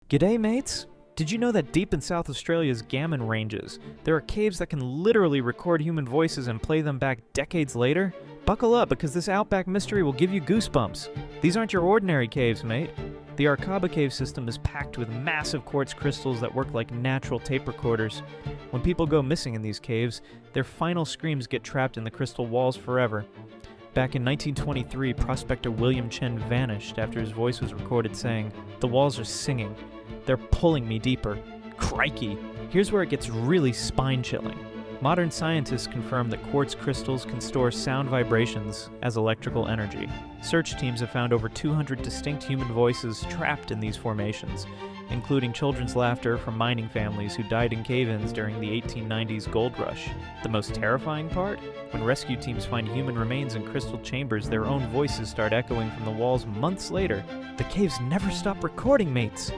G'day, mates! Did you know that deep in South Australia's Gammon Ranges, there are caves that can literally record human voices and play them back decades later? Buckle up, because this outback mystery will give you goosebumps. These aren't your ordinary caves, mate. The Arkaba cave system is packed with massive quartz crystals that work like natural tape recorders. When people go missing in these caves, their final screams get trapped in the crystal walls forever. Back in 1923, prospector William Chen vanished after his voice was recorded saying, "The walls are singing. They're pulling me deeper. Crikey!" Here's where it gets really spine-chilling. Modern scientists confirm that quartz crystals can store sound vibrations as electrical energy. Search teams have found over 200 distinct human voices trapped in these formations, including children's laughter from mining families who died in cave-ins during the 1890s gold rush. The most terrifying part? When rescue teams find human remains in crystal chambers, their own voices start echoing from the walls months later. The caves never stop recording, mates!